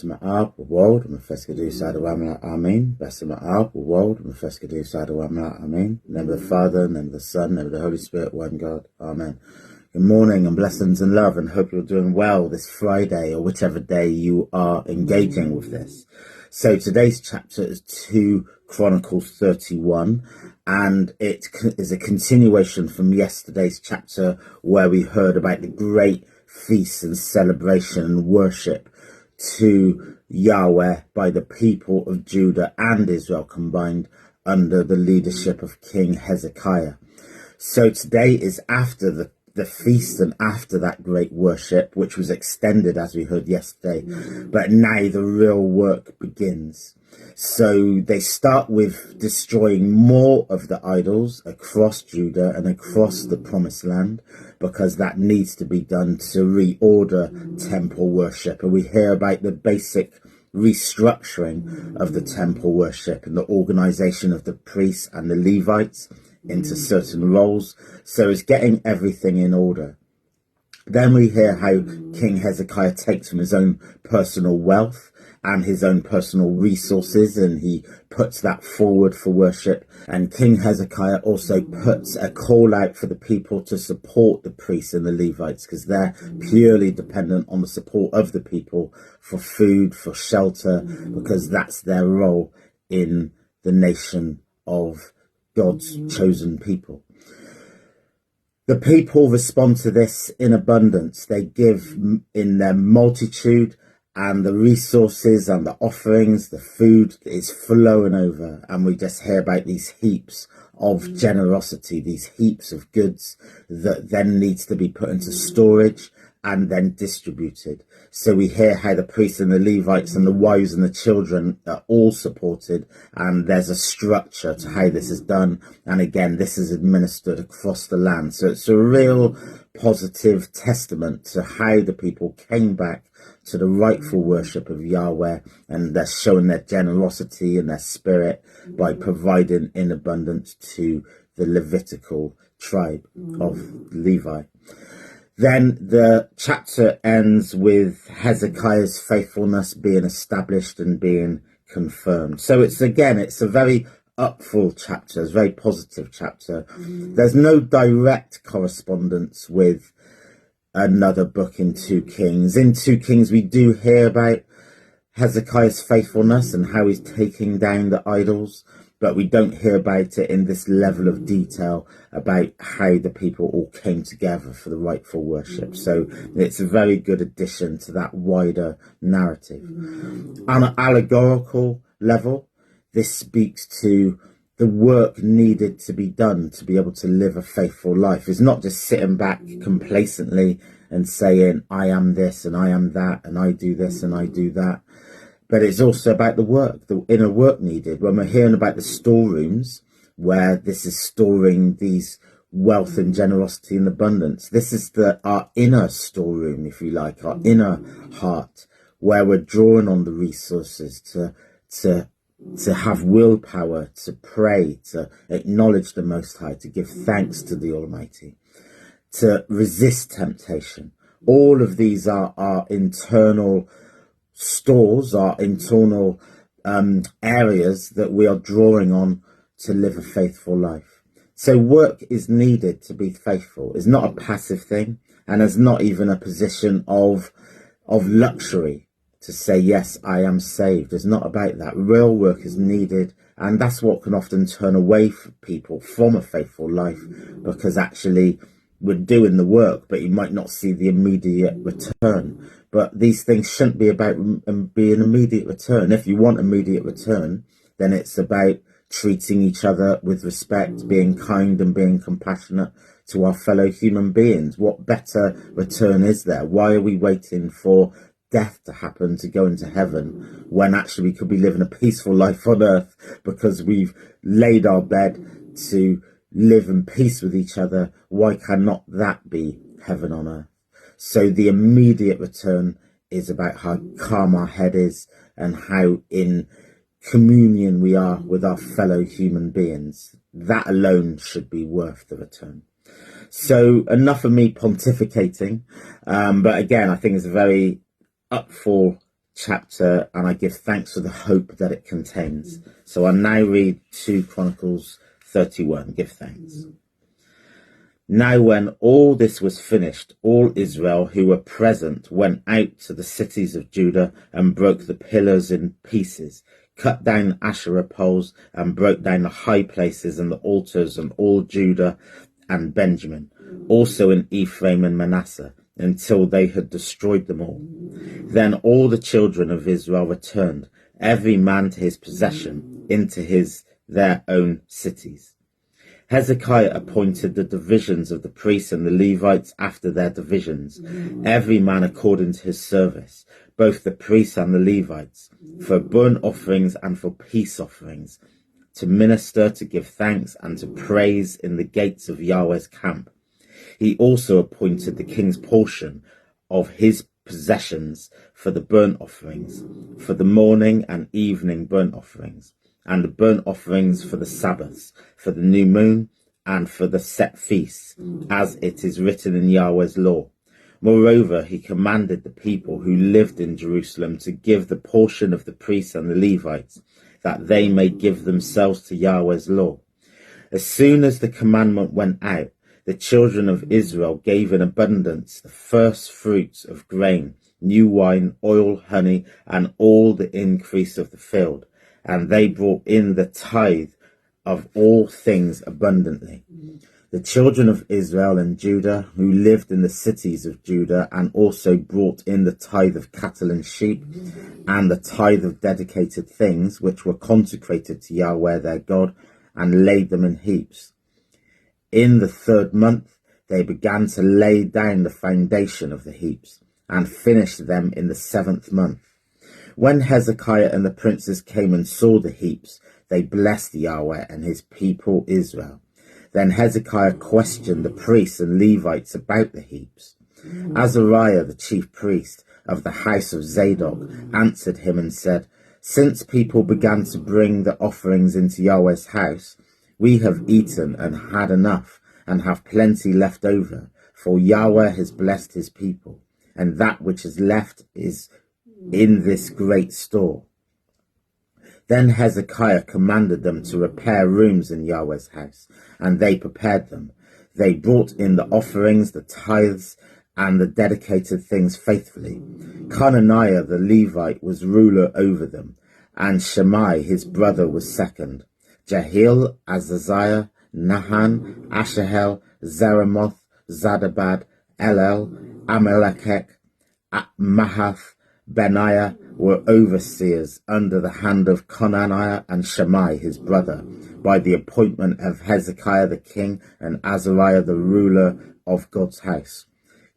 Besame Ab, World, Mefeska Side of Amla, Amen. Besame Ab, World, Mefeska Side of Amla, Amen. In the name of the Father, in the name of the Son, in the name of the Holy Spirit, one God, Amen. Good morning and blessings and love, and hope you're doing well this Friday or whichever day you are engaging with this. So today's chapter is 2 Chronicles 31, and it is a continuation from yesterday's chapter where we heard about the great feast and celebration and worship to Yahweh by the people of Judah and Israel combined under the leadership of King Hezekiah. So today is after the feast and after that great worship, which was extended as we heard yesterday, but now the real work begins. So they start with destroying more of the idols across Judah and across the promised land, because that needs to be done to reorder temple worship. And we hear about the basic restructuring of the temple worship and the organization of the priests and the Levites into certain roles. So it's getting everything in order. Then we hear how King Hezekiah takes from his own personal wealth and his own personal resources, and he puts that forward for worship. And King Hezekiah also puts a call out for the people to support the priests and the Levites, because they're purely dependent on the support of the people for food, for shelter, because that's their role in the nation of God's chosen people. The people respond to this in abundance. They give in their multitude, and the resources and the offerings, the food is flowing over. And we just hear about these heaps of generosity, these heaps of goods that then needs to be put into storage and then distributed. So we hear how the priests and the Levites and the wives and the children are all supported, and there's a structure to how this is done. And again, this is administered across the land. So it's a real positive testament to how the people came back to the rightful worship of Yahweh, and they're showing their generosity and their spirit by providing in abundance to the Levitical tribe of Levi. Then the chapter ends with Hezekiah's faithfulness being established and being confirmed. So it's a very upful chapter, it's a very positive chapter. There's no direct correspondence with another book in 2 Kings. In 2 Kings, we do hear about Hezekiah's faithfulness and how he's taking down the idols, but we don't hear about it in this level of detail about how the people all came together for the rightful worship. So it's a very good addition to that wider narrative. On an allegorical level, this speaks to the work needed to be done to be able to live a faithful life. It's not just sitting back complacently and saying, I am this and I am that and I do this and I do that. But it's also about the work, the inner work needed. When we're hearing about the storerooms, where this is storing these wealth and generosity and abundance, this is our inner storeroom, if you like, our inner heart, where we're drawing on the resources to have willpower, to pray, to acknowledge the Most High, to give thanks to the Almighty, to resist temptation. All of these are our internal stores, our internal areas that we are drawing on to live a faithful life. So work is needed to be faithful. It's not a passive thing, and it's not even a position of luxury to say, yes, I am saved. It's not about that. Real work is needed, and that's what can often turn away people from a faithful life, because actually we're doing the work, but you might not see the immediate return. But these things shouldn't be about being immediate return. If you want immediate return, then it's about treating each other with respect, being kind and being compassionate to our fellow human beings. What better return is there? Why are we waiting for death to happen to go into heaven, when actually we could be living a peaceful life on earth because we've laid our bed to live in peace with each other? Why cannot that be heaven on earth? So the immediate return is about how calm our head is and how in communion we are with our fellow human beings. That alone should be worth the return. So enough of me pontificating, but again, I think it's a very upful chapter, and I give thanks for the hope that it contains. So I now read 2 Chronicles 31. Give thanks. Now when all this was finished, all Israel who were present went out to the cities of Judah and broke the pillars in pieces, cut down Asherah poles, and broke down the high places and the altars in all Judah and Benjamin, also in Ephraim and Manasseh, until they had destroyed them all. Then all the children of Israel returned, every man to his possession, into their own cities. Hezekiah appointed the divisions of the priests and the Levites after their divisions, every man according to his service, both the priests and the Levites, for burnt offerings and for peace offerings, to minister, to give thanks, and to praise in the gates of Yahweh's camp. He also appointed the king's portion of his possessions for the burnt offerings, for the morning and evening burnt offerings, and the burnt offerings for the Sabbaths, for the new moon, and for the set feasts, as it is written in Yahweh's law. Moreover, he commanded the people who lived in Jerusalem to give the portion of the priests and the Levites, that they may give themselves to Yahweh's law. As soon as the commandment went out, the children of Israel gave in abundance the first fruits of grain, new wine, oil, honey, and all the increase of the field. And they brought in the tithe of all things abundantly. The children of Israel and Judah, who lived in the cities of Judah, and also brought in the tithe of cattle and sheep, and the tithe of dedicated things, which were consecrated to Yahweh their God, and laid them in heaps. In the 3rd month, they began to lay down the foundation of the heaps, and finished them in the 7th month. When Hezekiah and the princes came and saw the heaps, they blessed Yahweh and his people Israel. Then Hezekiah questioned the priests and Levites about the heaps. Azariah, the chief priest of the house of Zadok, answered him and said, "Since people began to bring the offerings into Yahweh's house, we have eaten and had enough, and have plenty left over, for Yahweh has blessed his people, and that which is left is in this great store." Then Hezekiah commanded them to repair rooms in Yahweh's house, and they prepared them. They brought in the offerings, the tithes, and the dedicated things faithfully. Conaniah the Levite was ruler over them, and Shammai his brother was second. Jehiel, Azaziah, Nahan, Ashahel, Zeremoth, Zadabad, Elel, Amalekech, Mahath, Benaiah were overseers under the hand of Conaniah and Shammai his brother, by the appointment of Hezekiah the king and Azariah the ruler of God's house.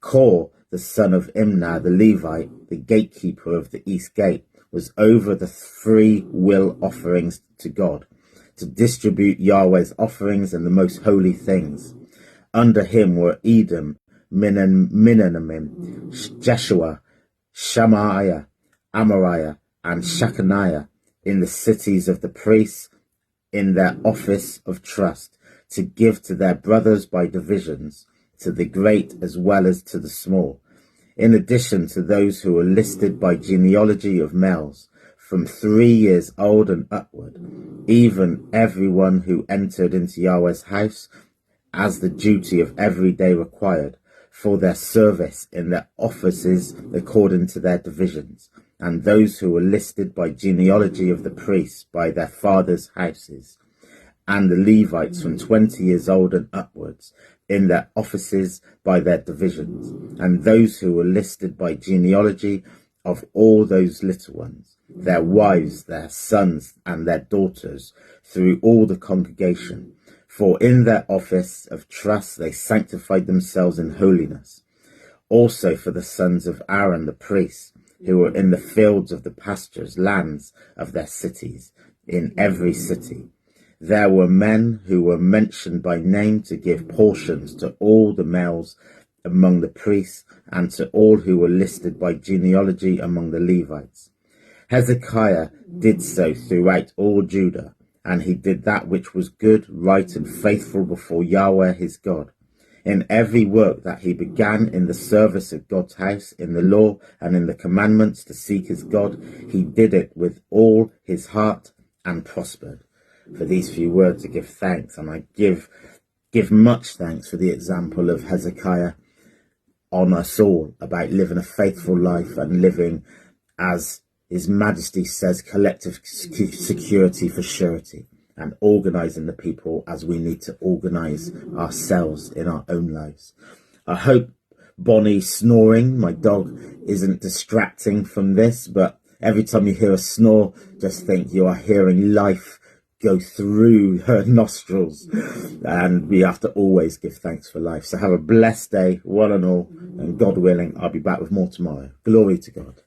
Kor, the son of Imnah the Levite, the gatekeeper of the east gate, was over the free will offerings to God, to distribute Yahweh's offerings and the most holy things. Under him were Edom, Minanimim, Jeshua, Shemaiah, Amariah, and Shechaniah in the cities of the priests, in their office of trust, to give to their brothers by divisions, to the great as well as to the small, in addition to those who were listed by genealogy of males, from 3 years old and upward, even everyone who entered into Yahweh's house, as the duty of every day required, for their service in their offices according to their divisions, and those who were listed by genealogy of the priests by their fathers' houses, and the Levites from 20 years old and upwards, in their offices by their divisions, and those who were listed by genealogy of all those little ones, their wives, their sons, and their daughters, through all the congregation. For in their office of trust they sanctified themselves in holiness. Also for the sons of Aaron the priests, who were in the fields of the pastures, lands of their cities, in every city. There were men who were mentioned by name to give portions to all the males among the priests, and to all who were listed by genealogy among the Levites. Hezekiah did so throughout all Judah, and he did that which was good, right, and faithful before Yahweh his God. In every work that he began in the service of God's house, in the law and in the commandments to seek his God, he did it with all his heart and prospered. For these few words I give thanks, and I give much thanks for the example of Hezekiah on us all about living a faithful life and living, as His Majesty says, collective security for surety, and organising the people as we need to organise ourselves in our own lives. I hope Bonnie snoring, my dog, isn't distracting from this, but every time you hear a snore, just think you are hearing life go through her nostrils, and we have to always give thanks for life. So have a blessed day, one and all, and God willing, I'll be back with more tomorrow. Glory to God.